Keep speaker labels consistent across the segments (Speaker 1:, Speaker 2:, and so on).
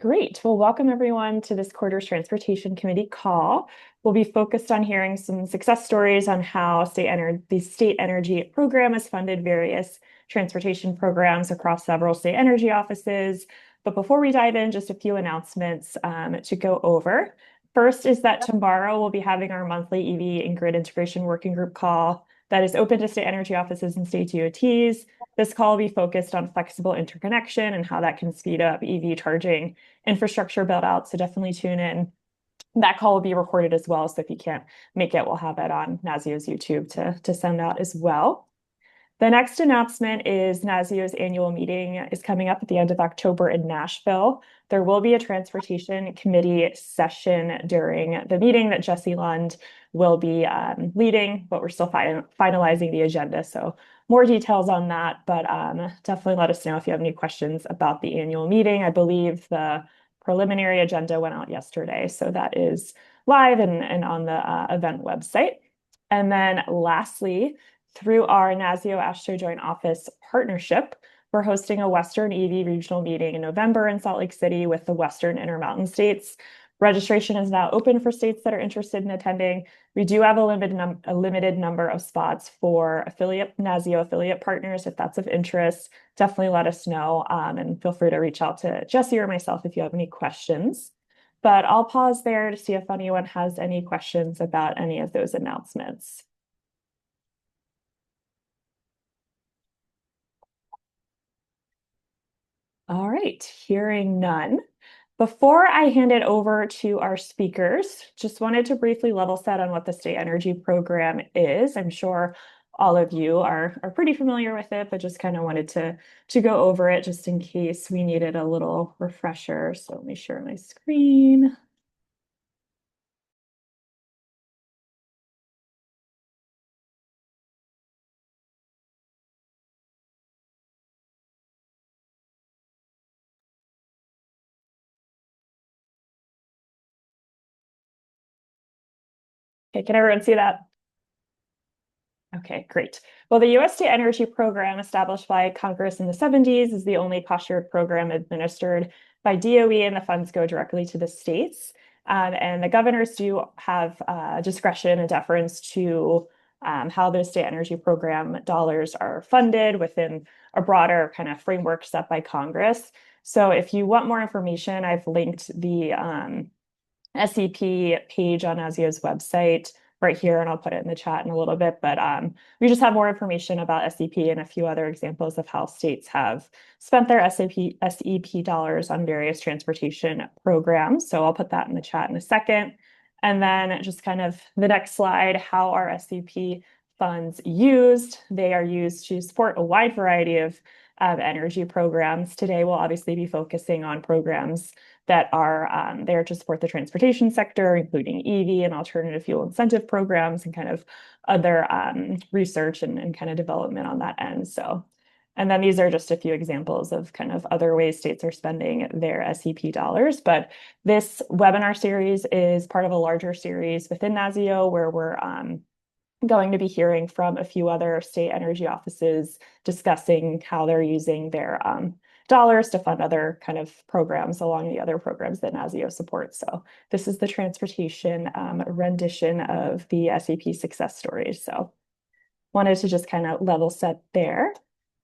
Speaker 1: Great. Well, welcome everyone to this quarter's Transportation Committee call. We'll be focused on hearing some success stories on how the state energy program has funded various transportation programs across several state energy offices. But before we dive in, just a few announcements to go over. First is that tomorrow we'll be having our monthly EV and grid integration working group call that is open to state energy offices and state DOTs. This call will be focused on flexible interconnection and how that can speed up EV charging infrastructure build out. So definitely tune in. That call will be recorded as well. So if you can't make it, we'll have it on NASEO's YouTube to send out as well. The next announcement is NASEO's annual meeting is coming up at the end of October in Nashville. There will be a transportation committee session during the meeting that Jesse Lund will be leading, but we're still finalizing the agenda. So more details on that, but definitely let us know if you have any questions about the annual meeting. I believe the preliminary agenda went out yesterday, so that is live and on the event website. And then lastly, through our NASEO AASHTO Joint Office partnership, we're hosting a Western EV regional meeting in November in Salt Lake City with the Western Intermountain states. Registration is now open for states that are interested in attending. We do have a limited number of spots for NASEO affiliate partners. If that's of interest, definitely let us know, and feel free to reach out to Jesse or myself if you have any questions. But I'll pause there to see if anyone has any questions about any of those announcements. All right, hearing none. Before I hand it over to our speakers, just wanted to briefly level set on what the state energy program is. I'm sure all of you are pretty familiar with it, but just kind of wanted to go over it just in case we needed a little refresher. So let me share my screen. Okay, can everyone see that? Okay, great. Well, the U.S. State Energy Program, established by Congress in the 70s, is the only cost-shared program administered by DOE, and the funds go directly to the states. And the governors do have discretion and deference to how those state energy program dollars are funded within a broader kind of framework set by Congress. So if you want more information, I've linked the SEP page on NASEO's website right here, and I'll put it in the chat in a little bit. But we just have more information about SEP and a few other examples of how states have spent their SEP dollars on various transportation programs. So I'll put that in the chat in a second. And then just kind of the next slide, how are SEP funds used? They are used to support a wide variety of energy programs. Today, we'll obviously be focusing on programs that are there to support the transportation sector, including EV and alternative fuel incentive programs and kind of other research and kind of development on that end. So, and then these are just a few examples of kind of other ways states are spending their SEP dollars. But this webinar series is part of a larger series within NASEO where we're going to be hearing from a few other state energy offices discussing how they're using their dollars to fund other kind of programs along the other programs that NASEO supports. So this is the transportation rendition of the SEP success stories. So wanted to just kind of level set there.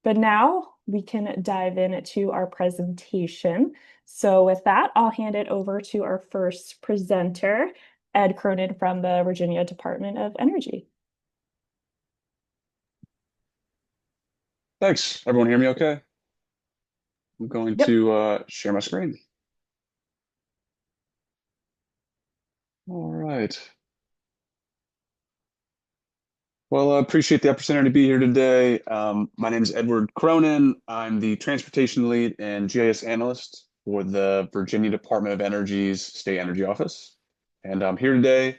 Speaker 1: But now we can dive into our presentation. So with that, I'll hand it over to our first presenter, Ed Cronin from the Virginia Department of Energy.
Speaker 2: Thanks. Everyone hear me okay? I'm going to share my screen. All right. Well, I appreciate the opportunity to be here today. My name is Edward Cronin. I'm the transportation lead and GIS analyst for the Virginia Department of Energy's State Energy Office. And I'm here today to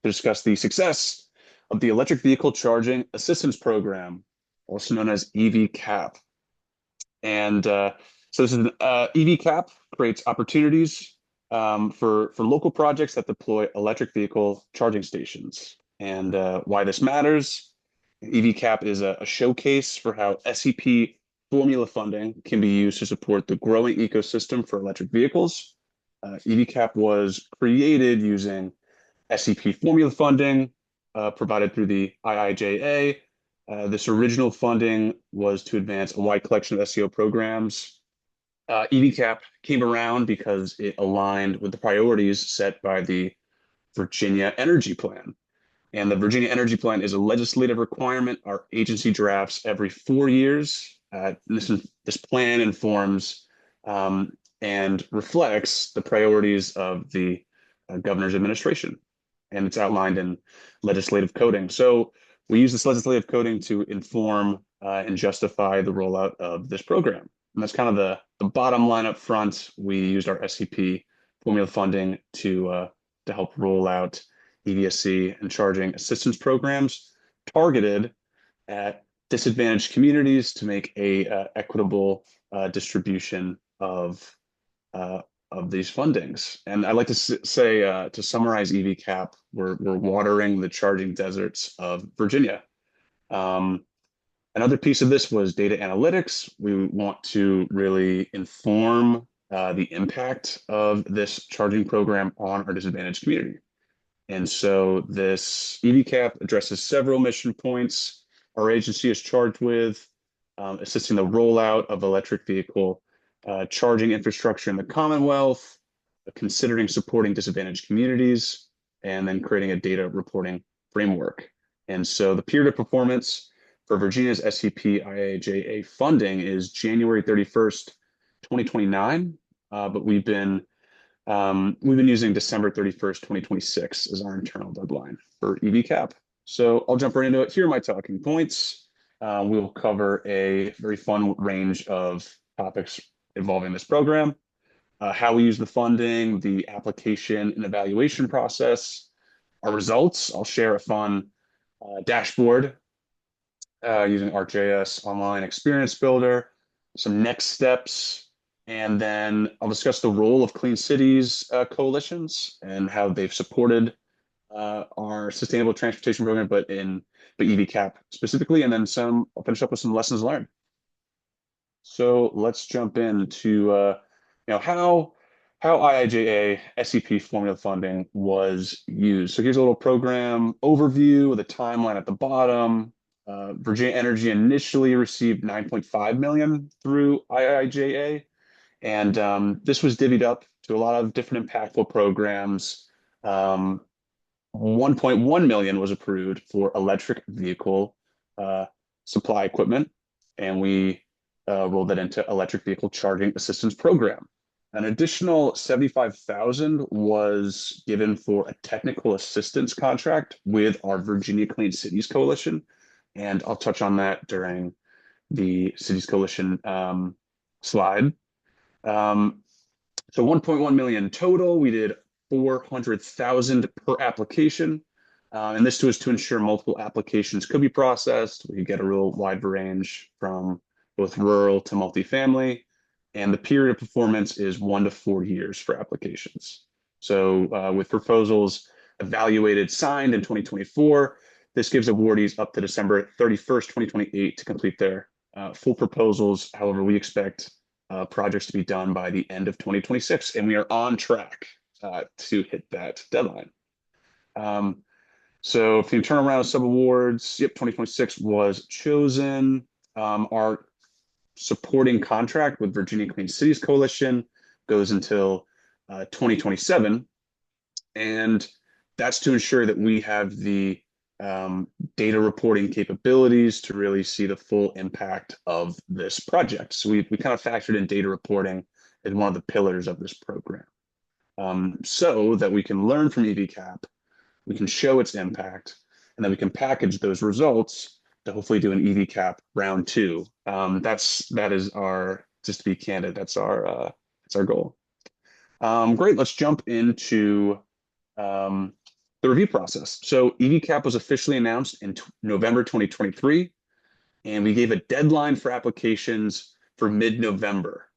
Speaker 2: discuss the success of the Electric Vehicle Charging Assistance Program, also known as EV-CAP. And so this is an EV-CAP creates opportunities for local projects that deploy electric vehicle charging stations. And why this matters, EV-CAP is a showcase for how SEP formula funding can be used to support the growing ecosystem for electric vehicles. EV was created using SEP formula funding provided through the IIJA. This original funding was to advance a wide collection of SEO programs. EV came around because it aligned with the priorities set by the Virginia Energy Plan. And the Virginia Energy Plan is a legislative requirement our agency drafts every 4 years. This plan informs and reflects the priorities of the governor's administration, and it's outlined in legislative coding. So we use this legislative coding to inform and justify the rollout of this program. And that's kind of the bottom line up front. We used our SEP formula funding to help roll out EVSC and charging assistance programs targeted at disadvantaged communities to make a equitable distribution of these fundings. And I'd like to say, to summarize EVCAP, we're watering the charging deserts of Virginia. Another piece of this was data analytics. We want to really inform the impact of this charging program on our disadvantaged community. And so this EVCAP addresses several mission points our agency is charged with, assisting the rollout of electric vehicle charging infrastructure in the Commonwealth, considering supporting disadvantaged communities, and then creating a data reporting framework. And so the period of performance for Virginia's SEP IIJA funding is January 31st, 2029, but we've been using December 31st, 2026 as our internal deadline for EVCAP. So I'll jump right into it. Here are my talking points. We'll cover a very fun range of topics involving this program, how we use the funding, the application and evaluation process, our results. I'll share a fun dashboard using ArcGIS Online Experience Builder, some next steps, and then I'll discuss the role of Clean Cities coalitions and how they've supported our sustainable transportation program, but EVCAP specifically, and then I'll finish up with some lessons learned. So let's jump into how IIJA SEP formula funding was used. So here's a little program overview with a timeline at the bottom. Virginia Energy initially received 9.5 million through IIJA, and this was divvied up to a lot of different impactful programs. 1.1 million was approved for electric vehicle supply equipment, and we rolled that into electric vehicle charging assistance program. An additional 75,000 was given for a technical assistance contract with our Virginia Clean Cities Coalition, and I'll touch on that during the Cities Coalition slide. So 1.1 million total. We did 400,000 per application. And this was to ensure multiple applications could be processed. We could get a real wide range from both rural to multifamily. And the period of performance is 1 to 4 years for applications. So with proposals evaluated, signed in 2024, this gives awardees up to December 31st, 2028 to complete their full proposals. However, we expect projects to be done by the end of 2026, and we are on track to hit that deadline. So if you turn around sub-awards, 2026 was chosen. Our supporting contract with Virginia Clean Cities Coalition goes until 2027. And that's to ensure that we have the data reporting capabilities to really see the full impact of this project. So we kind of factored in data reporting as one of the pillars of this program, so that we can learn from EVCAP, we can show its impact, and then we can package those results to hopefully do an EVCAP round 2. That is our, just to be candid, that's our goal. Great, let's jump into the review process. So EVCAP was officially announced in November 2023, and we gave a deadline for applications for mid-November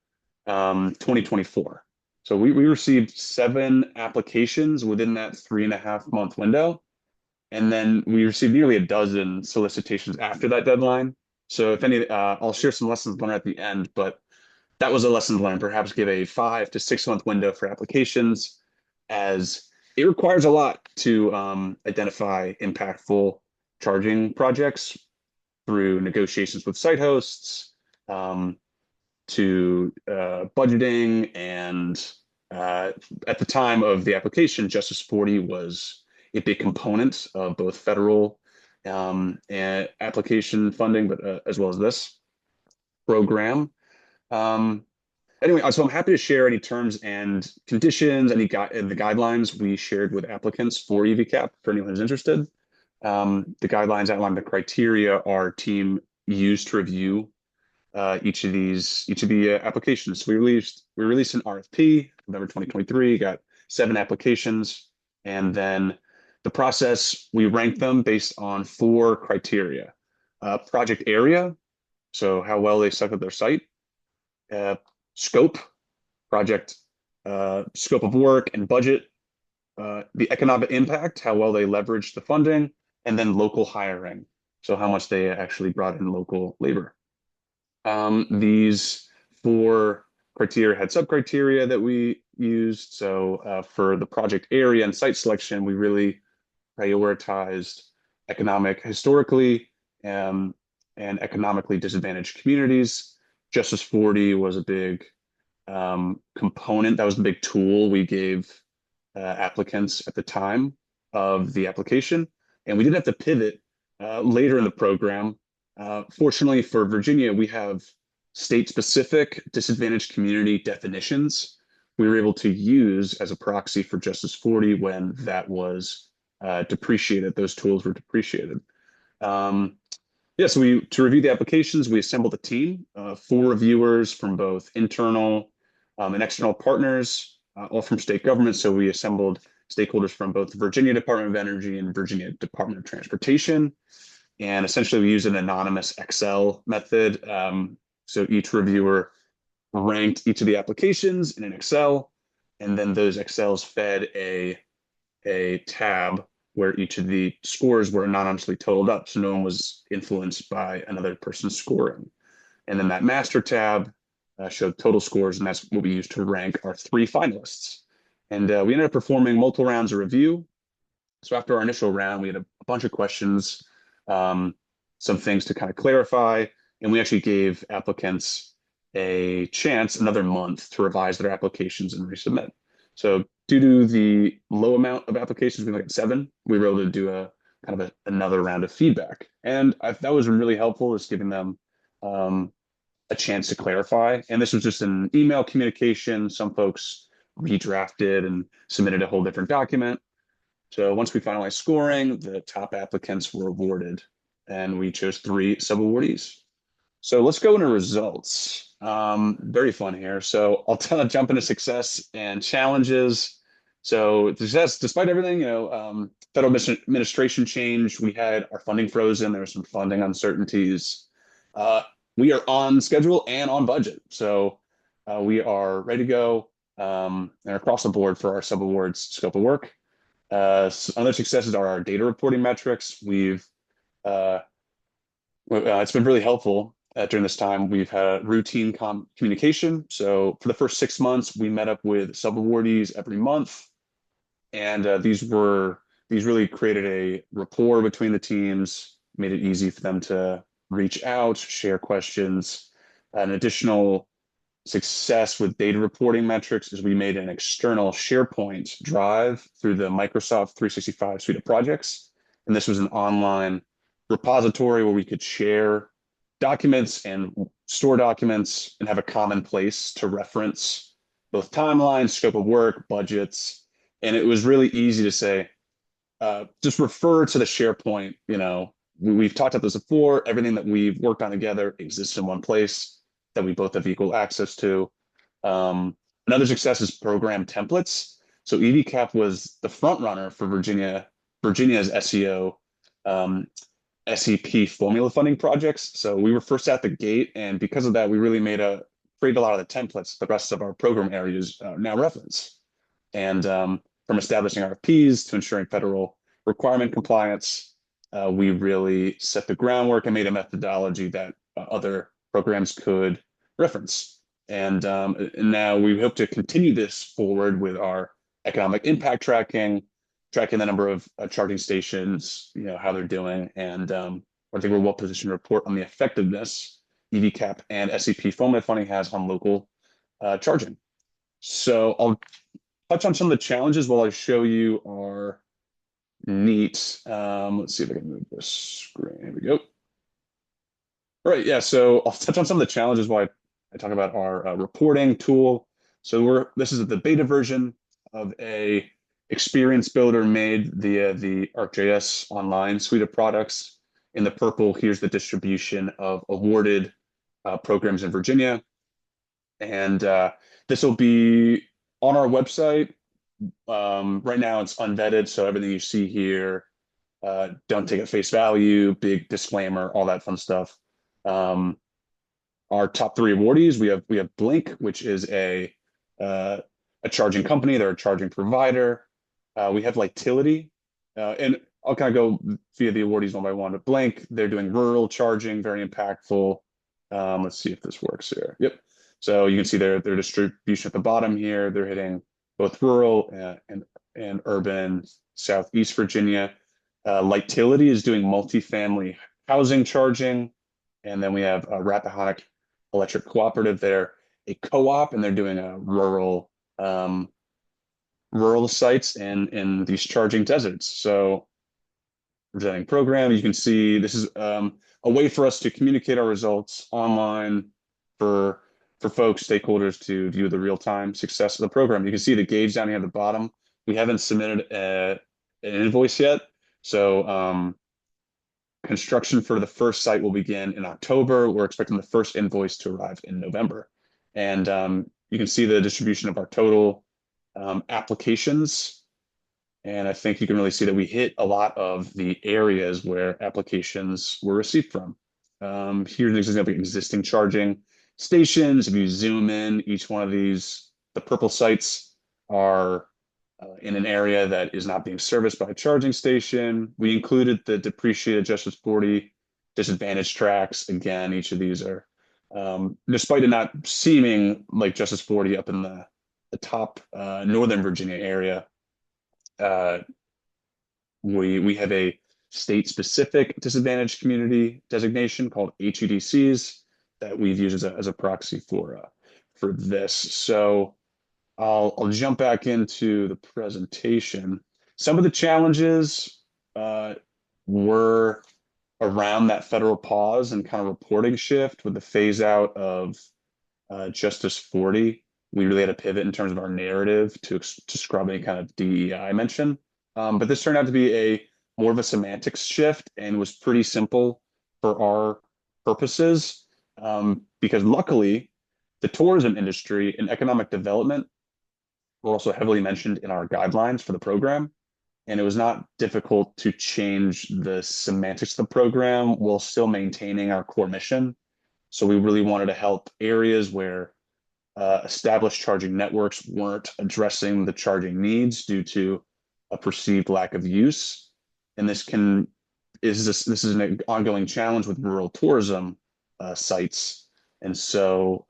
Speaker 2: 2024. So we received 7 applications within that 3.5-month window, and then we received nearly a dozen solicitations after that deadline. So if any, I'll share some lessons learned at the end, but that was a lesson learned. Perhaps give a 5 to 6 month window for applications, as it requires a lot to identify impactful charging projects through negotiations with site hosts, um, to budgeting, and at the time of the application, Justice 40 was a big component of both federal and application funding, but as well as this program. Um, anyway, so I'm happy to share any terms and conditions, the guidelines we shared with applicants for EVCAP for anyone who's interested. The guidelines outline the criteria our team used to review each of the applications. So we released an RFP November 2023, got 7 applications, and then the process, we ranked them based on 4 criteria: project area, so how well they suck at their site; uh, scope, project scope of work and budget; the economic impact, how well they leveraged the funding; and then local hiring, so how much they actually brought in local labor. These 4 criteria had sub-criteria that we used. So for the project area and site selection, we really prioritized historically and economically disadvantaged communities. Justice 40 was a big component. That was the big tool we gave applicants at the time of the application. And we did have to pivot later in the program. Fortunately for Virginia, we have state-specific disadvantaged community definitions we were able to use as a proxy for Justice 40 when that was depreciated. Those tools were depreciated. Yeah, so to review the applications, we assembled a team, 4 reviewers from both internal and external partners, all from state government. So we assembled stakeholders from both the Virginia Department of Energy and Virginia Department of Transportation. And essentially, we used an anonymous Excel method. So each reviewer ranked each of the applications in an Excel, and then those Excels fed a tab where each of the scores were anonymously totaled up, so no one was influenced by another person's scoring. And then that master tab showed total scores, and that's what we used to rank our 3 finalists. And we ended up performing multiple rounds of review. So after our initial round, we had a bunch of questions, some things to kind of clarify, and we actually gave applicants a chance another month to revise their applications and resubmit. So due to the low amount of applications, we got 7, we were able to do a kind of another round of feedback. And that was really helpful, is giving them a chance to clarify. And this was just an email communication. Some folks redrafted and submitted a whole different document. So once we finalized scoring, the top applicants were awarded, and we chose 3 sub-awardees. So let's go into results. Very fun here. So I'll jump into success and challenges. So success, despite everything, federal administration change, we had our funding frozen. There were some funding uncertainties. We are on schedule and on budget. So we are ready to go and across the board for our sub-awards scope of work. Other successes are our data reporting metrics. It's been really helpful during this time. We've had routine communication. So for the first 6 months, we met up with sub-awardees every month, and these really created a rapport between the teams, made it easy for them to reach out, share questions. An additional success with data reporting metrics is we made an external SharePoint drive through the Microsoft 365 suite of projects. And this was an online repository where we could share documents and store documents and have a common place to reference both timelines, scope of work, budgets. And it was really easy to say, just refer to the SharePoint. We've talked about this before. Everything that we've worked on together exists in one place that we both have equal access to. Another success is program templates. So EVCAP was the front runner for Virginia's SEO SEP formula funding projects. So we were first at the gate, and because of that, we really created a lot of the templates the rest of our program areas now reference. And from establishing RFPs to ensuring federal requirement compliance, we really set the groundwork and made a methodology that other programs could reference. And now we hope to continue this forward with our economic impact tracking, tracking the number of charging stations, how they're doing, and I think we're well positioned to report on the effectiveness EV cap and SEP formative funding has on local charging. So I'll touch on some of the challenges while I show you our neat. Let's see if I can move this screen. Here we go. All right, yeah. So I'll touch on some of the challenges while I talk about our reporting tool. So this is the beta version of a experience builder made via the ArcGIS online suite of products. In the purple, here's the distribution of awarded programs in Virginia. And this will be on our website. Right now it's unvetted, so everything you see here, don't take at face value, big disclaimer, all that fun stuff. Our top three awardees, we have Blink, which is a charging company. They're a charging provider. We have Lightility, and I'll kind of go via the awardees one by one. But Blink, they're doing rural charging, very impactful. Let's see if this works here. Yep. So you can see their distribution at the bottom here. They're hitting both rural and urban Southeast Virginia. Lightility is doing multifamily housing charging. And then we have Rappahannock Electric Cooperative. They're a co-op, and they're doing a rural sites in these charging deserts. So presenting program, you can see this is a way for us to communicate our results online for folks, stakeholders to view the real-time success of the program. You can see the gauge down here at the bottom. We haven't submitted an invoice yet. So construction for the first site will begin in October. We're expecting the first invoice to arrive in November. And you can see the distribution of our total applications. And I think you can really see that we hit a lot of the areas where applications were received from. Here's an example of existing charging stations. If you zoom in, each one of these, the purple sites are in an area that is not being serviced by a charging station. We included the depreciated Justice 40 disadvantaged tracks. Again, each of these are, despite it not seeming like Justice 40 up in the top Northern Virginia area, we have a state-specific disadvantaged community designation called HEDCs that we've used as a proxy for this. So I'll jump back into the presentation. Some of the challenges were around that federal pause and kind of reporting shift with the phase out of Justice 40. We really had to pivot in terms of our narrative to scrub any kind of DEI mention. But this turned out to be more of a semantics shift and was pretty simple for our purposes, because luckily the tourism industry and economic development were also heavily mentioned in our guidelines for the program. And it was not difficult to change the semantics of the program while still maintaining our core mission. So we really wanted to help areas where established charging networks weren't addressing the charging needs due to a perceived lack of use. And this is an ongoing challenge with rural tourism sites. And so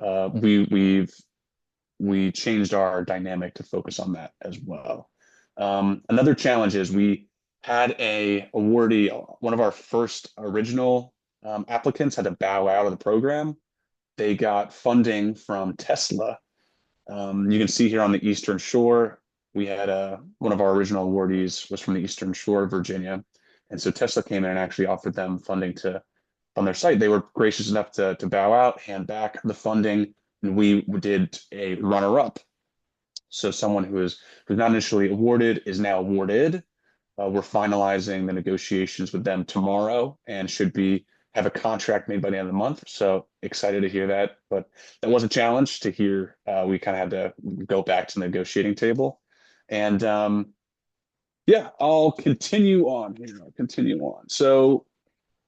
Speaker 2: we changed our dynamic to focus on that as well. Another challenge is we had a awardee, one of our first original applicants had to bow out of the program. They got funding from Tesla. You can see here on the Eastern Shore, we had one of our original awardees was from the Eastern Shore of Virginia. And so Tesla came in and actually offered them funding on their site. They were gracious enough to bow out, hand back the funding, and we did a runner-up. So someone who's not initially awarded is now awarded. We're finalizing the negotiations with them tomorrow and should have a contract made by the end of the month. So excited to hear that. But that was a challenge to hear. We kind of had to go back to the negotiating table. And yeah, I'll continue on here. So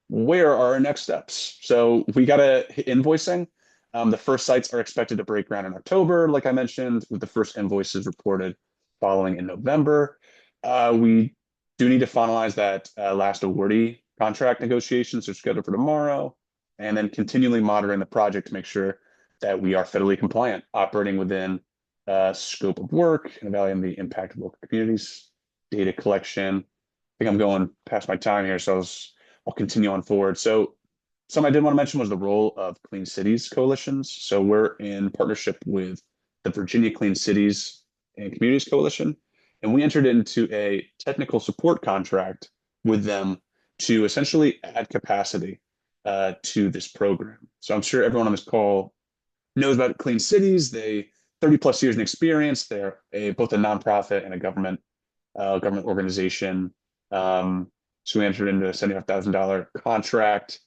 Speaker 2: where are our next steps? So we got to hit invoicing. The first sites are expected to break ground in October, like I mentioned, with the first invoices reported following in November. We do need to finalize that last awardee contract negotiations, which are scheduled for tomorrow, and then continually monitoring the project to make sure that we are federally compliant, operating within scope of work and evaluating the impact of local communities, data collection. I think I'm going past my time here, so I'll continue on forward. So something I did want to mention was the role of Clean Cities coalitions. So we're in partnership with the Virginia Clean Cities and Communities Coalition, and we entered into a technical support contract with them to essentially add capacity to this program. So I'm sure everyone on this call knows about Clean Cities. They 30 plus years in experience. They're both a nonprofit and a government organization. So we entered into a $75,000 contract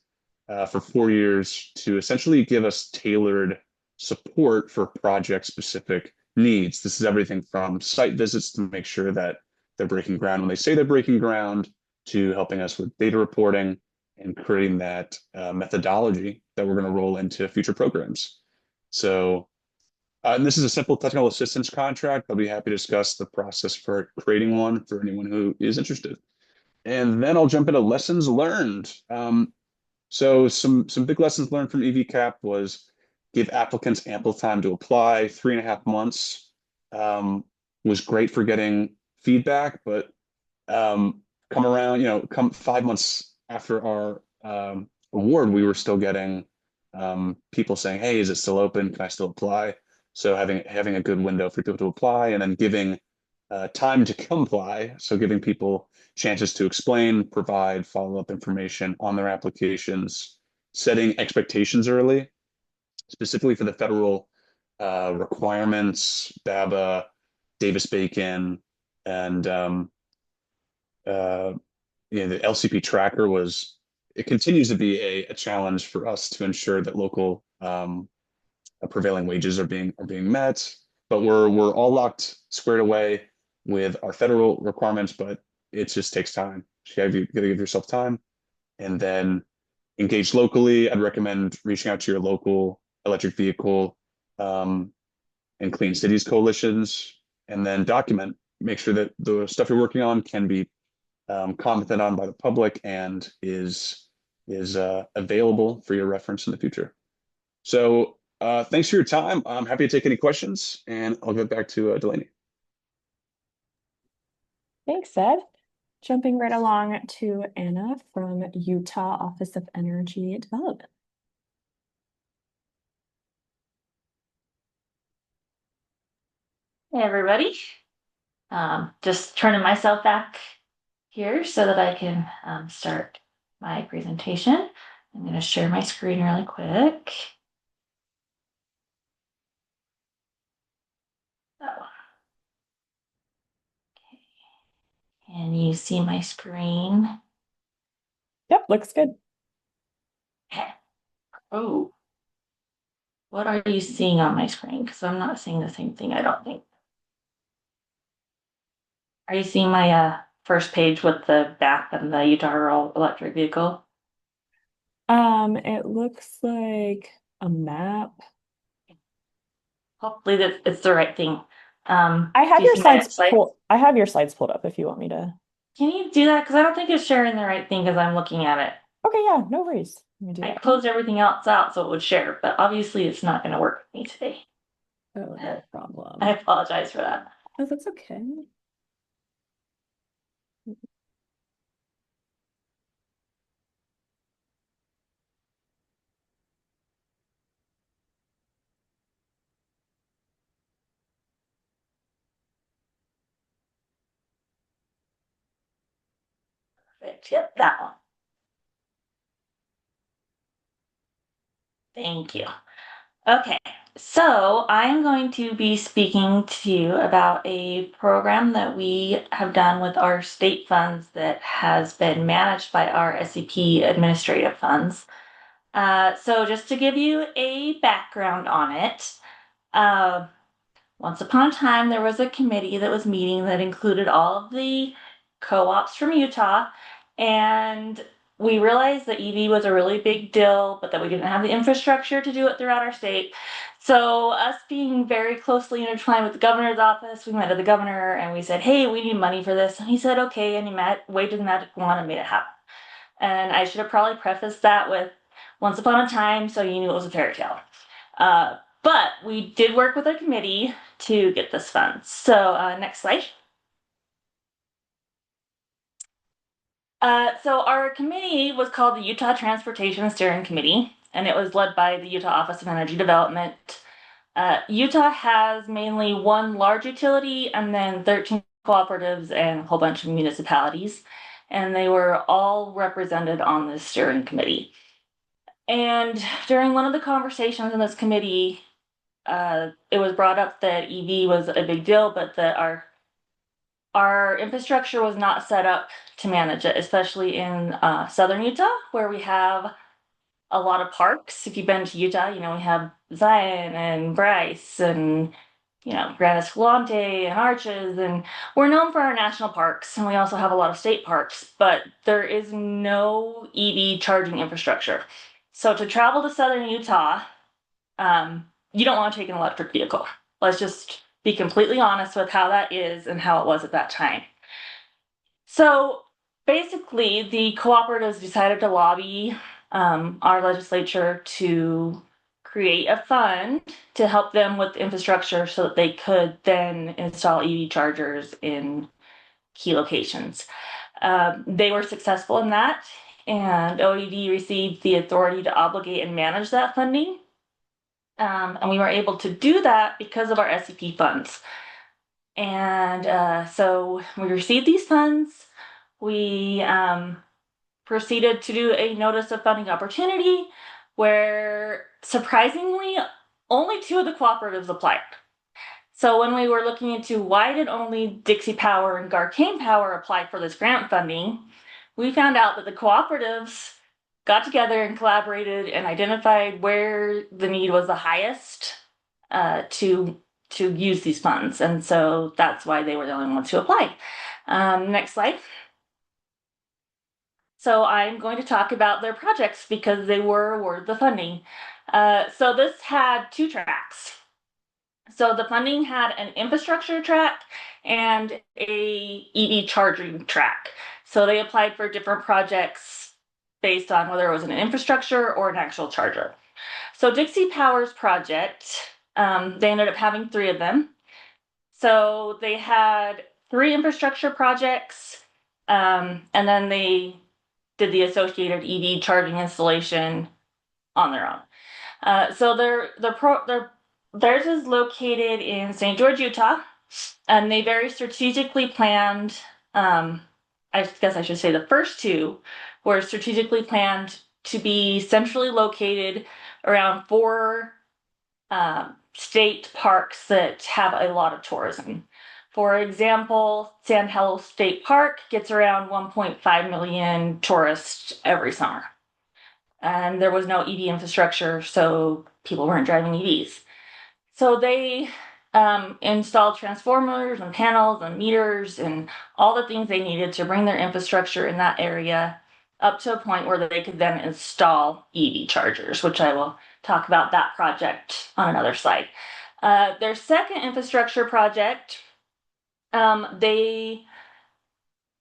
Speaker 2: for 4 years to essentially give us tailored support for project specific needs. This is everything from site visits to make sure that they're breaking ground when they say they're breaking ground, to helping us with data reporting and creating that methodology that we're going to roll into future programs. So, and this is a simple technical assistance contract. I'll be happy to discuss the process for creating one for anyone who is interested. And then I'll jump into lessons learned. So some big lessons learned from EVCAP was give applicants ample time to apply. 3.5 months was great for getting feedback, but come 5 months after our award, we were still getting people saying, "Hey, is it still open? Can I still apply?" So having a good window for people to apply, and then giving time to comply. So giving people chances to explain, provide follow-up information on their applications, setting expectations early, specifically for the federal requirements, BABA, Davis-Bacon, and the LCP tracker it continues to be a challenge for us to ensure that local prevailing wages are being met. But we're all locked, squared away with our federal requirements, but it just takes time. You gotta give yourself time, and then engage locally. I'd recommend reaching out to your local electric vehicle and clean cities coalitions, and then document. Make sure that the stuff you're working on can be commented on by the public and is available for your reference in the future. So thanks for your time. I'm happy to take any questions, and I'll get back to Delaney.
Speaker 1: Thanks, Ed. Jumping right along to Anna from Utah Office of Energy Development.
Speaker 3: Hey everybody, just turning myself back here so that I can start my presentation. I'm going to share my screen really quick. Oh. Okay. Can you see my screen?
Speaker 1: Yep, looks good.
Speaker 3: Okay. Oh, what are you seeing on my screen? Because I'm not seeing the same thing, I don't think. Are you seeing my first page with the map and the Utah Rural Electric Vehicle?
Speaker 1: It looks like a map.
Speaker 3: Hopefully it's the right thing.
Speaker 1: I have
Speaker 3: do you
Speaker 1: your
Speaker 3: see my
Speaker 1: slides pulled. I have your slides pulled up if you want me to.
Speaker 3: Can you do that? Because I don't think it's sharing the right thing as I'm looking at it.
Speaker 1: Okay, yeah, no worries. Let me do
Speaker 3: I
Speaker 1: that.
Speaker 3: closed everything else out so it would share, but obviously it's not going to work with me today.
Speaker 1: Oh, no problem.
Speaker 3: I apologize for that.
Speaker 1: Oh, that's okay.
Speaker 3: Perfect. Yep, that one. Thank you. Okay, so I'm going to be speaking to you about a program that we have done with our state funds that has been managed by our SEP administrative funds. So just to give you a background on it, once upon a time, there was a committee that was meeting that included all of the co-ops from Utah, and we realized that EV was a really big deal, but that we didn't have the infrastructure to do it throughout our state. So us being very closely intertwined with the governor's office, we met with the governor and we said, hey, we need money for this. And he said, okay, and he waved his magic wand and made it happen. And I should have probably prefaced that with once upon a time, so you knew it was a fairy tale. But we did work with our committee to get this fund. So next slide. So our committee was called the Utah Transportation Steering Committee, and it was led by the Utah Office of Energy Development. Utah has mainly one large utility and then 13 cooperatives and a whole bunch of municipalities, and they were all represented on this steering committee. And during one of the conversations in this committee, it was brought up that EV was a big deal, but that our infrastructure was not set up to manage it, especially in southern Utah, where we have a lot of parks. If you've been to Utah, you know, we have Zion and Bryce and, you know, Gran Escalante and Arches, and we're known for our national parks, and we also have a lot of state parks, but there is no EV charging infrastructure. So to travel to southern Utah, you don't want to take an electric vehicle. Let's just be completely honest with how that is and how it was at that time. So basically, the cooperatives decided to lobby our legislature to create a fund to help them with infrastructure so that they could then install EV chargers in key locations. They were successful in that, and OED received the authority to obligate and manage that funding. And we were able to do that because of our SEP funds. And so we received these funds. We proceeded to do a notice of funding opportunity where surprisingly only 2 of the cooperatives applied. So when we were looking into why did only Dixie Power and Garcane Power apply for this grant funding, we found out that the cooperatives got together and collaborated and identified where the need was the highest to use these funds. And so that's why they were the only ones who applied. Next slide. So I'm going to talk about their projects because they were awarded the funding. So this had 2 tracks. So the funding had an infrastructure track and a EV charging track. So they applied for different projects based on whether it was an infrastructure or an actual charger. So Dixie Power's project, they ended up having 3 of them. So they had 3 infrastructure projects, and then they did the associated EV charging installation on their own. So theirs is located in St. George, Utah, and they very strategically planned, I guess I should say the first 2 were strategically planned to be centrally located around 4 state parks that have a lot of tourism. For example, Sandhill State Park gets around 1.5 million tourists every summer. And there was no EV infrastructure, so people weren't driving EVs. So they installed transformers and panels and meters and all the things they needed to bring their infrastructure in that area up to a point where they could then install EV chargers, which I will talk about that project on another slide. Their second infrastructure project, they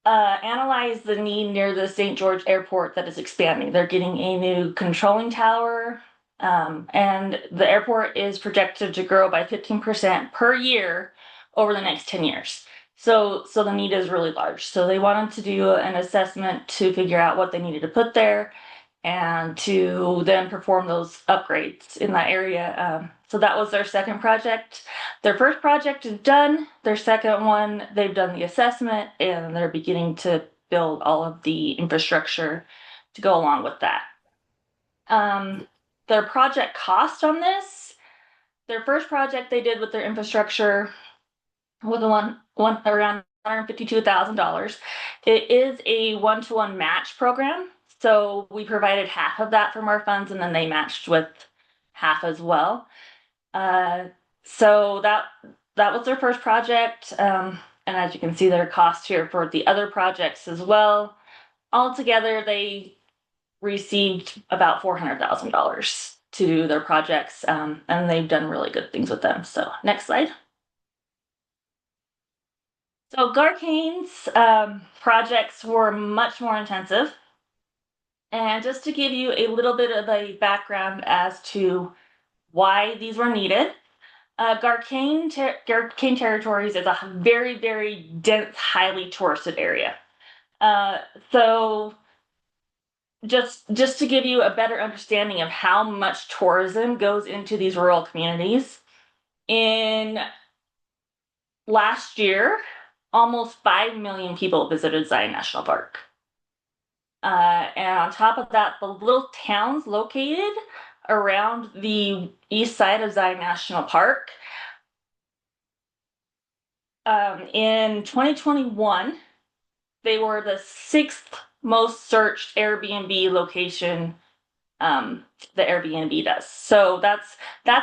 Speaker 3: analyzed the need near the St. George Airport that is expanding. They're getting a new controlling tower, and the airport is projected to grow by 15% per year over the next 10 years. So the need is really large. So they wanted to do an assessment to figure out what they needed to put there and to then perform those upgrades in that area. So that was their second project. Their first project is done. Their second one, they've done the assessment and they're beginning to build all of the infrastructure to go along with that. Their project cost on this, their first project they did with their infrastructure was around $152,000. It is a 1-to-1 match program. So we provided half of that from our funds and then they matched with half as well. So that was their first project. And as you can see, their cost here for the other projects as well. Altogether, they received about $400,000 to do their projects, and they've done really good things with them. So next slide. So Garcane's projects were much more intensive. And just to give you a little bit of a background as to why these were needed, Garcane Territories is a very, very dense, highly touristed area. So just to give you a better understanding of how much tourism goes into these rural communities, in last year, almost 5 million people visited Zion National Park. And on top of that, the little towns located around the east side of Zion National Park, in 2021, they were the 6th most searched Airbnb location the Airbnb does. So that's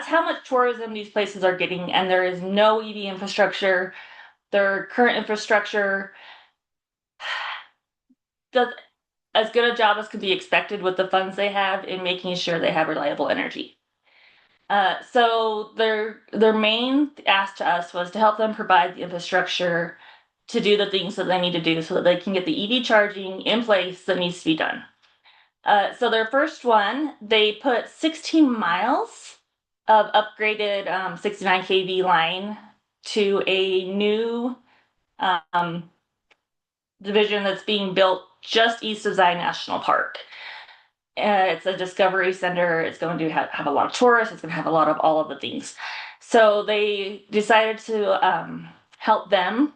Speaker 3: how much tourism these places are getting, and there is no EV infrastructure. Their current infrastructure does as good a job as could be expected with the funds they have in making sure they have reliable energy. So their main ask to us was to help them provide the infrastructure to do the things that they need to do so that they can get the EV charging in place that needs to be done. So their first one, they put 16 miles of upgraded 69 kV line to a new division that's being built just east of Zion National Park. It's a discovery center. It's going to have a lot of tourists. It's going to have a lot of all of the things. So they decided to help them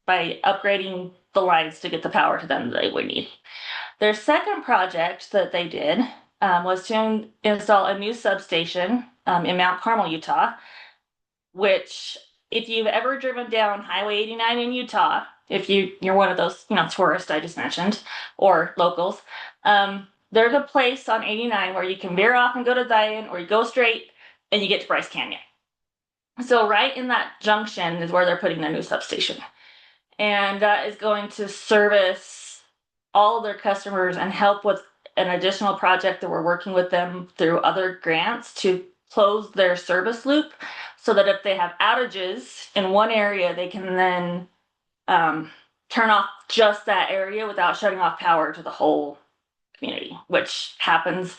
Speaker 3: by upgrading the lines to get the power to them that they would need. Their second project that they did was to install a new substation in Mount Carmel, Utah, which if you've ever driven down Highway 89 in Utah, if you're one of those, tourists I just mentioned, or locals, there's a place on 89 where you can veer off and go to Zion, or you go straight and you get to Bryce Canyon. So right in that junction is where they're putting their new substation. And that is going to service all of their customers and help with an additional project that we're working with them through other grants to close their service loop so that if they have outages in one area, they can then turn off just that area without shutting off power to the whole community, which happens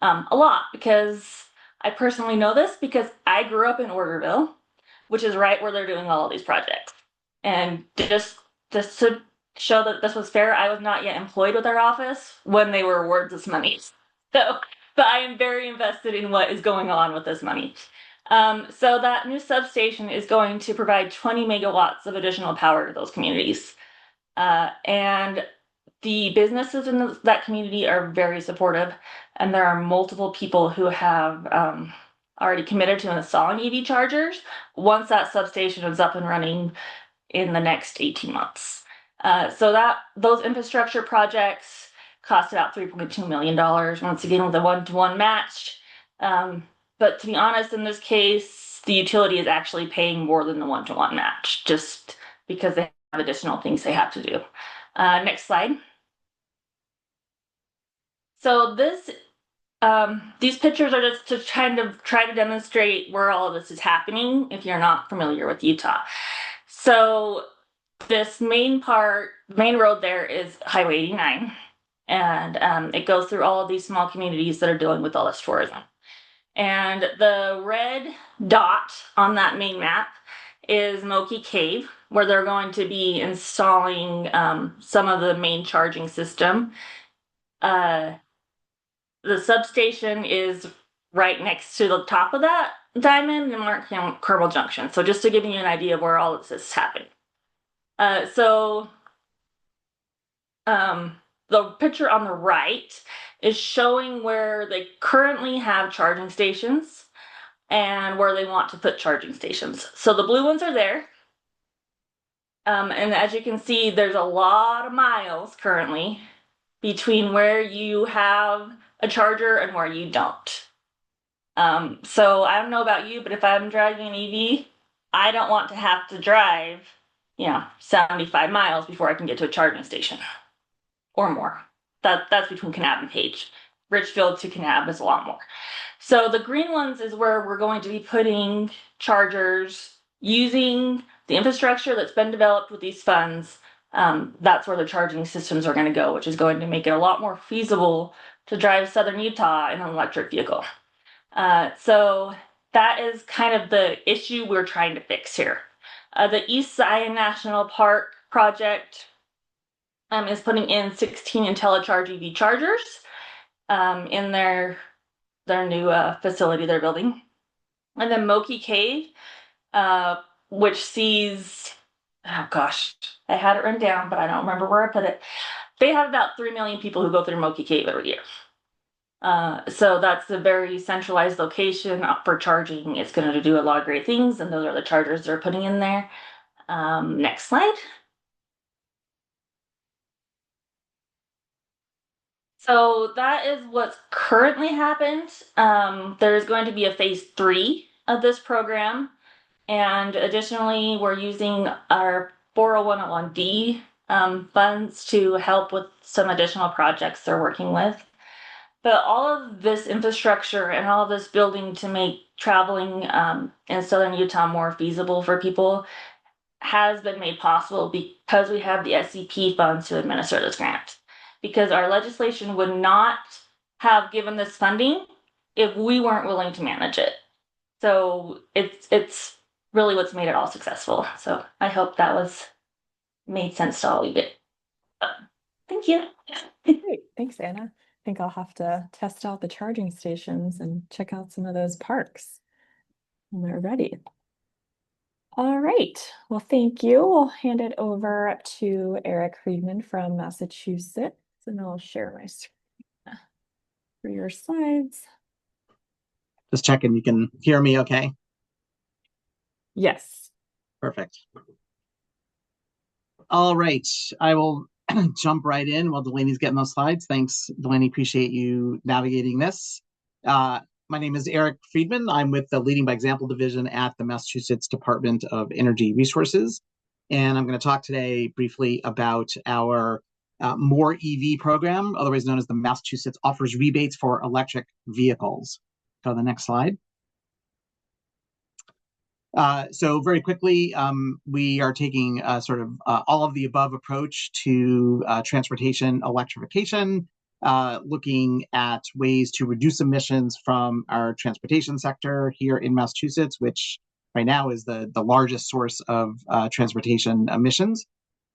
Speaker 3: a lot because I personally know this because I grew up in Orderville, which is right where they're doing all of these projects. And just to show that this was fair, I was not yet employed with our office when they were awarded this money. So, but I am very invested in what is going on with this money. So that new substation is going to provide 20 megawatts of additional power to those communities. And the businesses in that community are very supportive, and there are multiple people who have already committed to installing EV chargers once that substation is up and running in the next 18 months. So those infrastructure projects cost about $3.2 million, once again with a one-to-one match. But to be honest, in this case, the utility is actually paying more than the one-to-one match, just because they have additional things they have to do. Next slide. So these pictures are just to try to demonstrate where all of this is happening if you're not familiar with Utah. So this main road there is Highway 89, and it goes through all of these small communities that are dealing with all this tourism. And the red dot on that main map is Moki Cave, where they're going to be installing some of the main charging system. The substation is right next to the top of that diamond in Mount Carmel Junction. So just to give you an idea of where all of this is happening. The picture on the right is showing where they currently have charging stations and where they want to put charging stations. So the blue ones are there. And as you can see, there's a lot of miles currently between where you have a charger and where you don't. So I don't know about you, but if I'm driving an EV, I don't want to have to drive, 75 miles before I can get to a charging station or more. that's between Kanab and Page. Richfield to Kanab is a lot more. So the green ones is where we're going to be putting chargers using the infrastructure that's been developed with these funds. That's where the charging systems are going to go, which is going to make it a lot more feasible to drive Southern Utah in an electric vehicle. So that is kind of the issue we're trying to fix here. The East Zion National Park project is putting in 16 IntelliCharge EV chargers in their new facility they're building. And then Moki Cave, which sees, oh gosh, I had it written down, but I don't remember where I put it. They have about 3 million people who go through Moki Cave every year. So that's a very centralized location for charging. It's going to do a lot of great things, and those are the chargers they're putting in there. Next slide. So that is what's currently happened. There's going to be a phase 3 of this program. And additionally, we're using our 401(d) funds to help with some additional projects they're working with. But all of this infrastructure and all of this building to make traveling in Southern Utah more feasible for people has been made possible because we have the SEP funds to administer this grant. Because our legislation would not have given this funding if we weren't willing to manage it. So it's really what's made it all successful. So I hope that made sense to all of it. Thank you.
Speaker 1: Great. Thanks, Anna. I think I'll have to test out the charging stations and check out some of those parks when they're ready. All right. Well, thank you. We'll hand it over to Eric Friedman from Massachusetts, and I'll share my screen for your slides.
Speaker 4: Just checking you can hear me okay?
Speaker 1: Yes.
Speaker 4: Perfect. All right. I will jump right in while Delaney's getting those slides. Thanks, Delaney. Appreciate you navigating this. My name is Eric Friedman. I'm with the Leading by Example division at the Massachusetts Department of Energy Resources. And I'm going to talk today briefly about our More EV program, otherwise known as the Massachusetts Offers Rebates for Electric Vehicles. Go to the next slide. So very quickly, we are taking sort of all of the above approach to transportation electrification, looking at ways to reduce emissions from our transportation sector here in Massachusetts, which right now is the largest source of transportation emissions.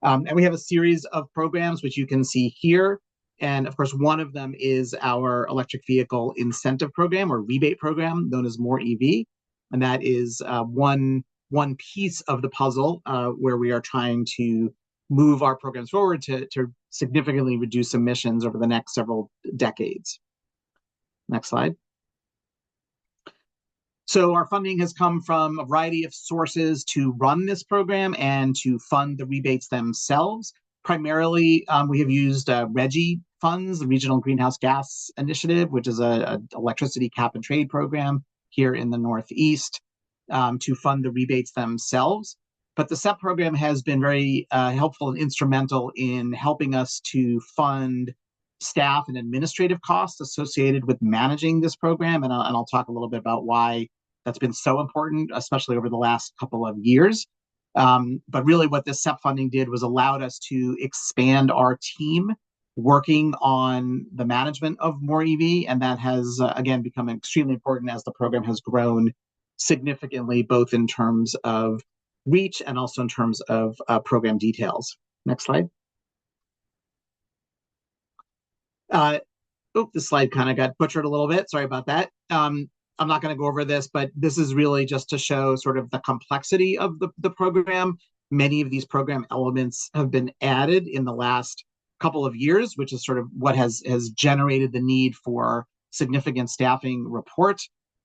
Speaker 4: And we have a series of programs which you can see here. And of course, one of them is our electric vehicle incentive program or rebate program known as More EV. And that is one piece of the puzzle where we are trying to move our programs forward to significantly reduce emissions over the next several decades. Next slide. So our funding has come from a variety of sources to run this program and to fund the rebates themselves. Primarily, we have used RGGI funds, the Regional Greenhouse Gas Initiative, which is an electricity cap and trade program here in the Northeast, to fund the rebates themselves. But the SEP program has been very helpful and instrumental in helping us to fund staff and administrative costs associated with managing this program. And I'll talk a little bit about why that's been so important, especially over the last couple of years. But really what this SEP funding did was allowed us to expand our team working on the management of More EV, and that has, again, become extremely important as the program has grown significantly, both in terms of reach and also in terms of program details. Next slide. This slide kind of got butchered a little bit. Sorry about that. I'm not going to go over this, but this is really just to show sort of the complexity of the program. Many of these program elements have been added in the last couple of years, which is sort of what has generated the need for significant staffing report.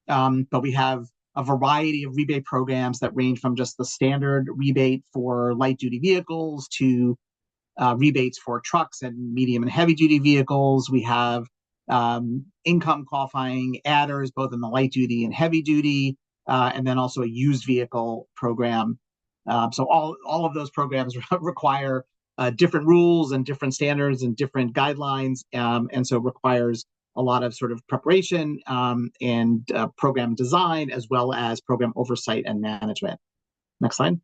Speaker 4: But we have a variety of rebate programs that range from just the standard rebate for light duty vehicles to rebates for trucks and medium and heavy duty vehicles. We have income qualifying adders, both in the light duty and heavy duty, and then also a used vehicle program. So all of those programs require different rules and different standards and different guidelines, and so requires a lot of sort of preparation and program design, as well as program oversight and management. Next slide.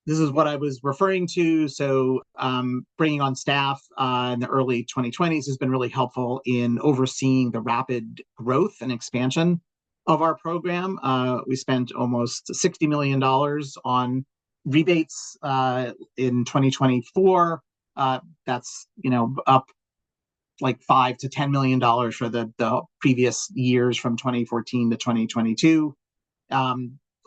Speaker 4: This is what I was referring to. So bringing on staff in the early 2020s has been really helpful in overseeing the rapid growth and expansion of our program. We spent almost $60 million on rebates in 2024. That's, up like $5 to $10 million for the previous years from 2014 to 2022.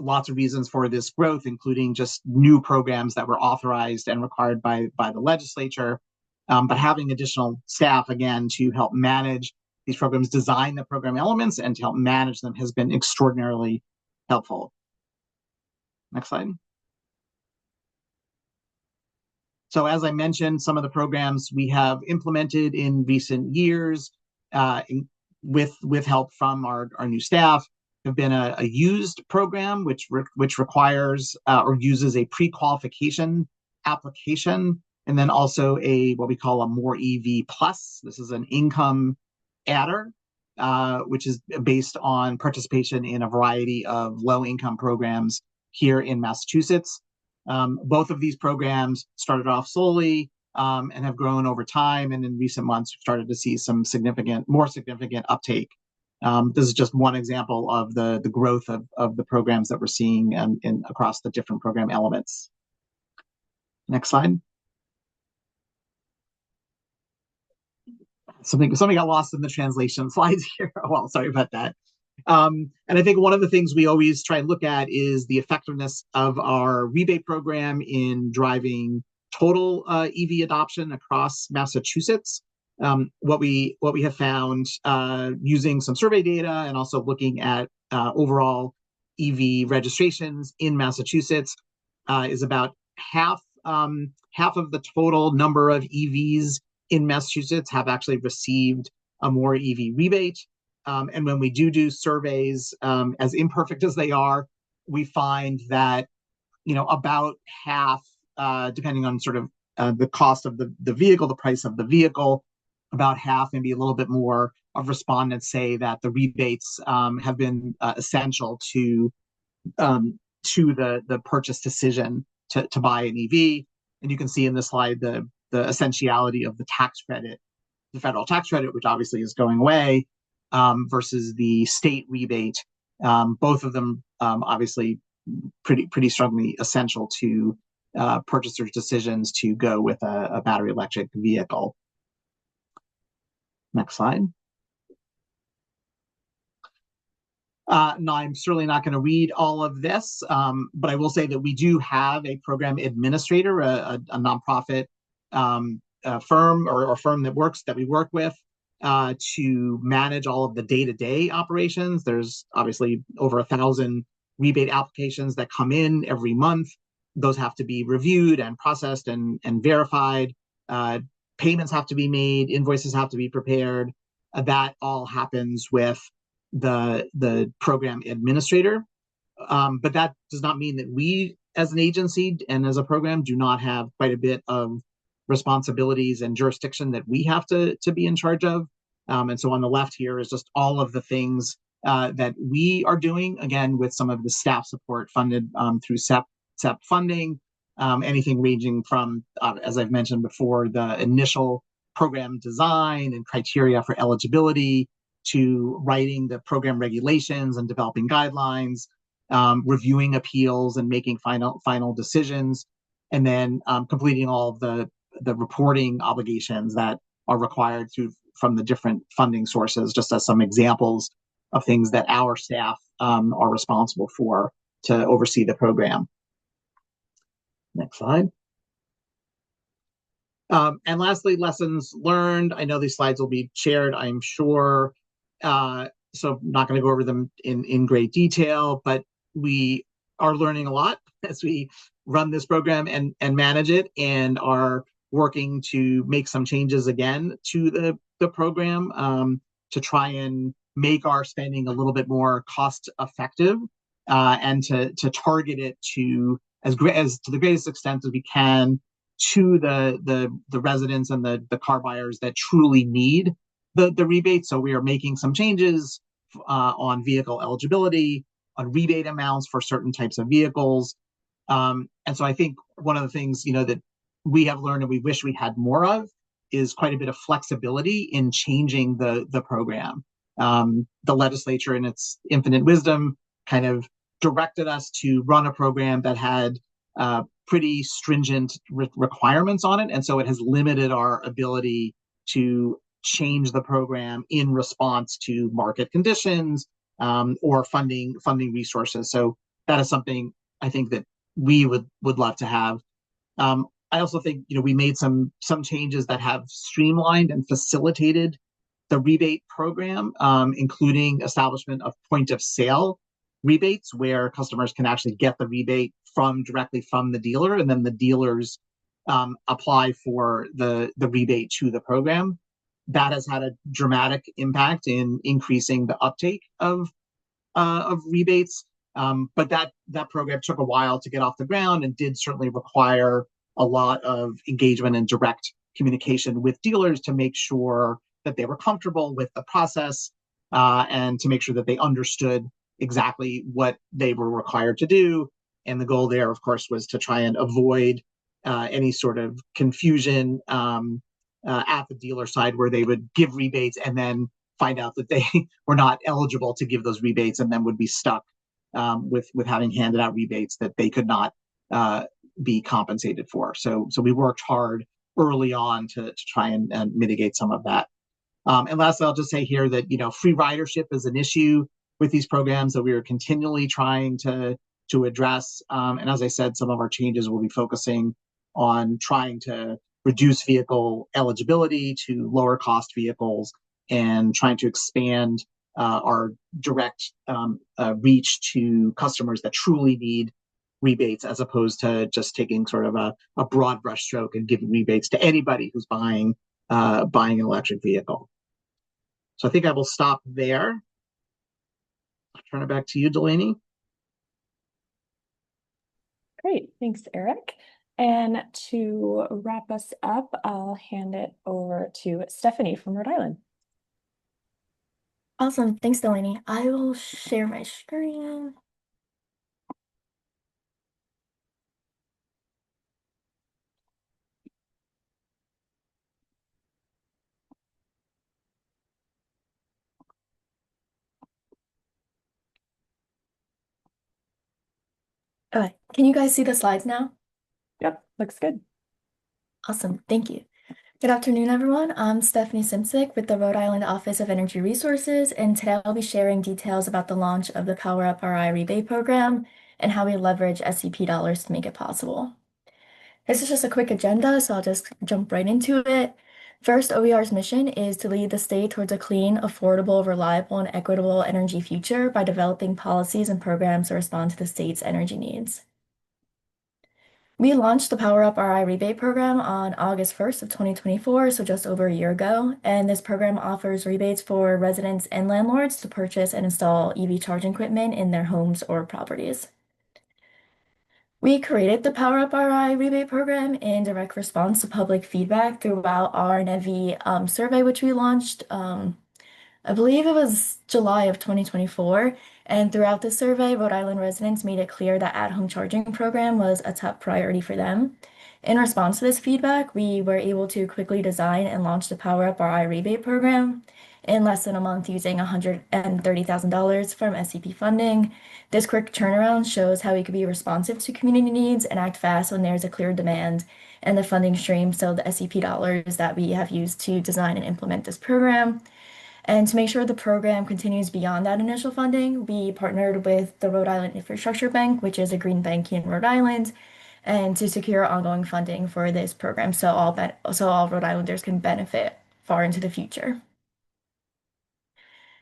Speaker 4: Lots of reasons for this growth, including just new programs that were authorized and required by the legislature. But having additional staff, again, to help manage these programs, design the program elements, and to help manage them has been extraordinarily helpful. Next slide. So as I mentioned, some of the programs we have implemented in recent years with help from our new staff have been a used program, which requires or uses a pre-qualification application, and then also what we call a More EV Plus. This is an income adder, which is based on participation in a variety of low-income programs here in Massachusetts. Both of these programs started off slowly and have grown over time, and in recent months we've started to see some more significant uptake. This is just one example of the growth of the programs that we're seeing across the different program elements. Next slide. Something got lost in the translation slides here. Well, sorry about that. And I think one of the things we always try and look at is the effectiveness of our rebate program in driving total EV adoption across Massachusetts. What we have found using some survey data and also looking at overall EV registrations in Massachusetts is about half of the total number of EVs in Massachusetts have actually received a More EV rebate. And when we do surveys, as imperfect as they are, we find that about half, depending on sort of the cost of the vehicle, the price of the vehicle, about half, maybe a little bit more, of respondents say that the rebates have been essential to the purchase decision to buy an EV. And you can see in this slide the essentiality of the tax credit, the federal tax credit, which obviously is going away, versus the state rebate. Both of them obviously pretty strongly essential to purchasers' decisions to go with a battery electric vehicle. Next slide. No, I'm certainly not going to read all of this, but I will say that we do have a program administrator, a nonprofit firm or firm that we work with to manage all of the day-to-day operations. There's obviously over 1,000 rebate applications that come in every month. Those have to be reviewed and processed and verified. Payments have to be made, invoices have to be prepared. That all happens with the program administrator. But that does not mean that we as an agency and as a program do not have quite a bit of responsibilities and jurisdiction that we have to be in charge of. And so on the left here is just all of the things that we are doing, again, with some of the staff support funded through SEP funding. Anything ranging from, as I've mentioned before, the initial program design and criteria for eligibility, to writing the program regulations and developing guidelines, reviewing appeals and making final decisions, and then completing all of the reporting obligations that are required from the different funding sources, just as some examples of things that our staff are responsible for to oversee the program. Next slide. And lastly, lessons learned. I know these slides will be shared, I'm sure. So I'm not going to go over them in great detail, but we are learning a lot as we run this program and manage it, and are working to make some changes again to the program to try and make our spending a little bit more cost effective and to target it to as to the greatest extent as we can to the residents and the car buyers that truly need the rebate. So we are making some changes on vehicle eligibility, on rebate amounts for certain types of vehicles. And so I think one of the things, that we have learned and we wish we had more of is quite a bit of flexibility in changing the program. The legislature, in its infinite wisdom, kind of directed us to run a program that had pretty stringent requirements on it. And so it has limited our ability to change the program in response to market conditions or funding resources. So that is something I think that we would love to have. I also think we made some changes that have streamlined and facilitated the rebate program, including establishment of point of sale rebates where customers can actually get the rebate directly from the dealer, and then the dealers apply for the rebate to the program. That has had a dramatic impact in increasing the uptake of rebates. But that program took a while to get off the ground and did certainly require a lot of engagement and direct communication with dealers to make sure that they were comfortable with the process and to make sure that they understood exactly what they were required to do. And the goal there, of course, was to try and avoid any sort of confusion at the dealer side where they would give rebates and then find out that they were not eligible to give those rebates and then would be stuck with having handed out rebates that they could not be compensated for. So we worked hard early on to try and mitigate some of that. And lastly, I'll just say here that free ridership is an issue with these programs that we are continually trying to address. And as I said, some of our changes will be focusing on trying to reduce vehicle eligibility to lower cost vehicles and trying to expand our direct reach to customers that truly need rebates, as opposed to just taking sort of a broad brushstroke and giving rebates to anybody who's buying an electric vehicle. So I think I will stop there. I'll turn it back to you, Delaney.
Speaker 1: Great, thanks, Eric. And to wrap us up, I'll hand it over to Stephanie from Rhode Island.
Speaker 5: Awesome, thanks, Delaney. I will share my screen. Okay, can you guys see the slides now?
Speaker 1: Yep, looks good.
Speaker 5: Awesome, thank you. Good afternoon, everyone. I'm Stephanie Simsick with the Rhode Island Office of Energy Resources, and today I'll be sharing details about the launch of the Power Up RI rebate program and how we leverage SEP dollars to make it possible. This is just a quick agenda, so I'll just jump right into it. First, OER's mission is to lead the state towards a clean, affordable, reliable, and equitable energy future by developing policies and programs to respond to the state's energy needs. We launched the Power Up RI rebate program on August 1st of 2024, so just over a year ago, and this program offers rebates for residents and landlords to purchase and install EV charging equipment in their homes or properties. We created the Power Up RI rebate program in direct response to public feedback throughout our NEVI survey, which we launched, I believe it was July of 2024. And throughout the survey, Rhode Island residents made it clear that at-home charging program was a top priority for them. In response to this feedback, we were able to quickly design and launch the Power Up RI rebate program in less than a month using $130,000 from SEP funding. This quick turnaround shows how we could be responsive to community needs and act fast when there's a clear demand and the funding stream, so the SEP dollars that we have used to design and implement this program. And to make sure the program continues beyond that initial funding, we partnered with the Rhode Island Infrastructure Bank, which is a green bank in Rhode Island, and to secure ongoing funding for this program so all Rhode Islanders can benefit far into the future.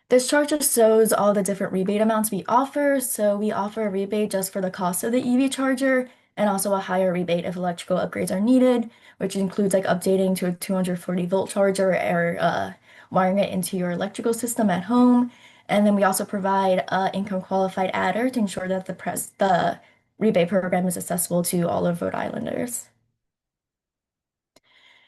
Speaker 5: This chart just shows all the different rebate amounts we offer. So we offer a rebate just for the cost of the EV charger and also a higher rebate if electrical upgrades are needed, which includes like updating to a 240-volt charger or wiring it into your electrical system at home. And then we also provide an income qualified adder to ensure that the rebate program is accessible to all of Rhode Islanders.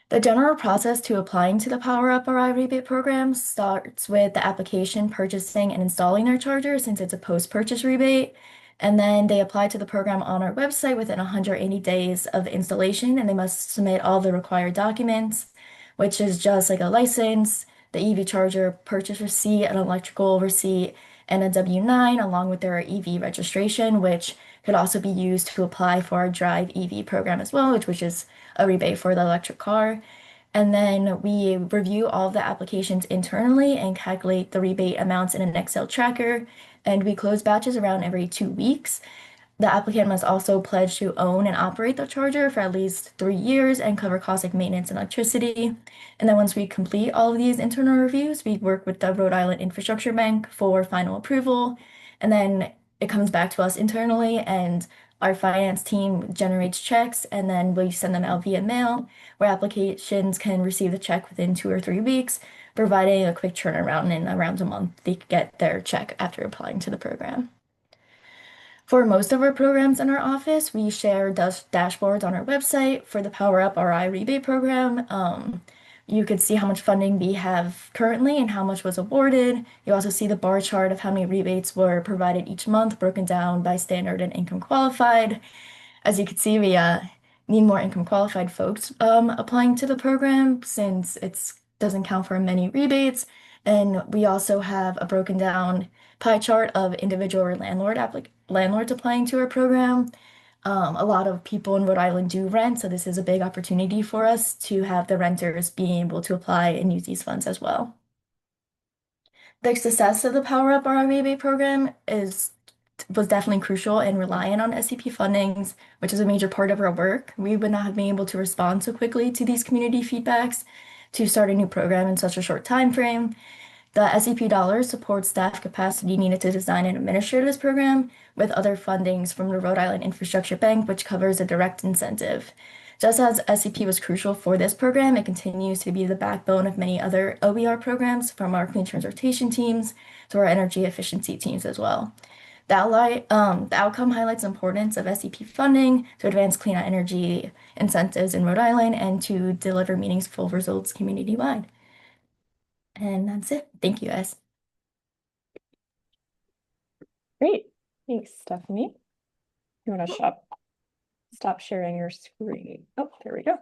Speaker 5: The general process to applying to the Power Up RI rebate program starts with the application, purchasing, and installing their charger since it's a post-purchase rebate. And then they apply to the program on our website within 180 days of installation, and they must submit all the required documents, which is just like a license, the EV charger purchase receipt, an electrical receipt, and a W-9 along with their EV registration, which could also be used to apply for our Drive EV program as well, which is a rebate for the electric car. And then we review all of the applications internally and calculate the rebate amounts in an Excel tracker. And we close batches around every 2 weeks. The applicant must also pledge to own and operate the charger for at least 3 years and cover costs like maintenance and electricity. And then once we complete all of these internal reviews, we work with the Rhode Island Infrastructure Bank for final approval. And then it comes back to us internally, and our finance team generates checks, and then we send them out via mail, where applications can receive the check within 2 or 3 weeks, providing a quick turnaround in around a month. They could get their check after applying to the program. For most of our programs in our office, we share dashboards on our website. For the Power Up RI rebate program, you could see how much funding we have currently and how much was awarded. You also see the bar chart of how many rebates were provided each month, broken down by standard and income qualified. As you can see, we need more income qualified folks applying to the program since it doesn't count for many rebates. And we also have a broken down pie chart of individual or landlords applying to our program. A lot of people in Rhode Island do rent, so this is a big opportunity for us to have the renters being able to apply and use these funds as well. The success of the Power Up RI rebate program was definitely crucial and reliant on SEP fundings, which is a major part of our work. We would not have been able to respond so quickly to these community feedbacks to start a new program in such a short time frame. The SEP dollars support staff capacity needed to design and administer this program, with other fundings from the Rhode Island Infrastructure Bank, which covers a direct incentive. Just as SEP was crucial for this program, it continues to be the backbone of many other OER programs, from our clean transportation teams to our energy efficiency teams as well. The outcome highlights the importance of SEP funding to advance clean energy incentives in Rhode Island and to deliver meaningful results community-wide. And that's it. Thank you, guys.
Speaker 1: Great. Thanks, Stephanie. You want to stop sharing your screen? Oh, there we go.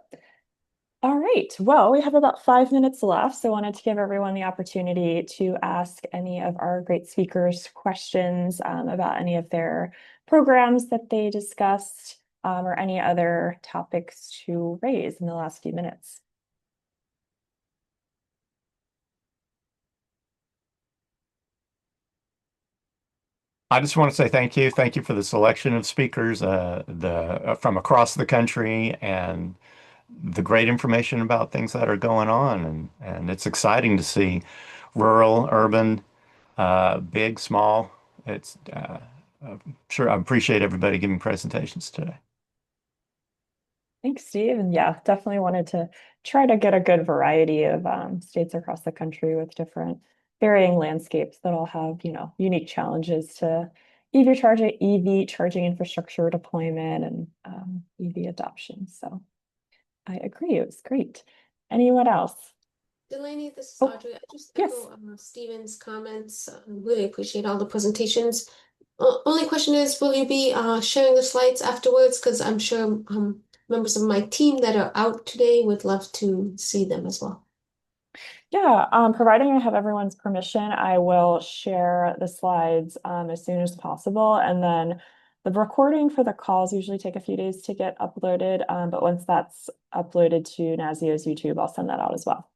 Speaker 1: All right. Well, we have about 5 minutes left, so I wanted to give everyone the opportunity to ask any of our great speakers questions about any of their programs that they discussed or any other topics to raise in the last few minutes.
Speaker 6: I just want to say thank you. Thank you for the selection of speakers from across the country and the great information about things that are going on. And it's exciting to see rural, urban, big, small. It's sure I appreciate everybody giving presentations today.
Speaker 1: Thanks, Steve. And yeah, definitely wanted to try to get a good variety of states across the country with different varying landscapes that all have, unique challenges to EV charging infrastructure deployment and EV adoption. So I agree, it was great. Anyone else?
Speaker 7: Delaney, this is Audrey. I just echo Stephen's comments. Really appreciate all the presentations. Only question is, will you be sharing the slides afterwards? Because I'm sure members of my team that are out today would love to see them as well.
Speaker 1: Yeah, providing I have everyone's permission, I will share the slides as soon as possible. And then the recording for the calls usually take a few days to get uploaded. But once that's uploaded to NASEO's YouTube, I'll send that out as well.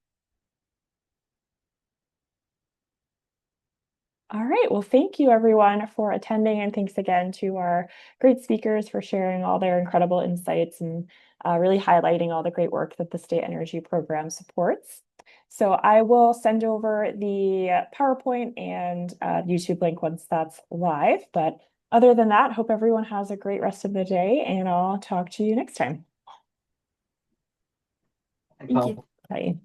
Speaker 1: All right, well, thank you everyone for attending, and thanks again to our great speakers for sharing all their incredible insights and really highlighting all the great work that the State Energy Program supports. So I will send over the PowerPoint and YouTube link once that's live. But other than that, hope everyone has a great rest of the day, and I'll talk to you next time.
Speaker 5: Thank you.
Speaker 1: Bye.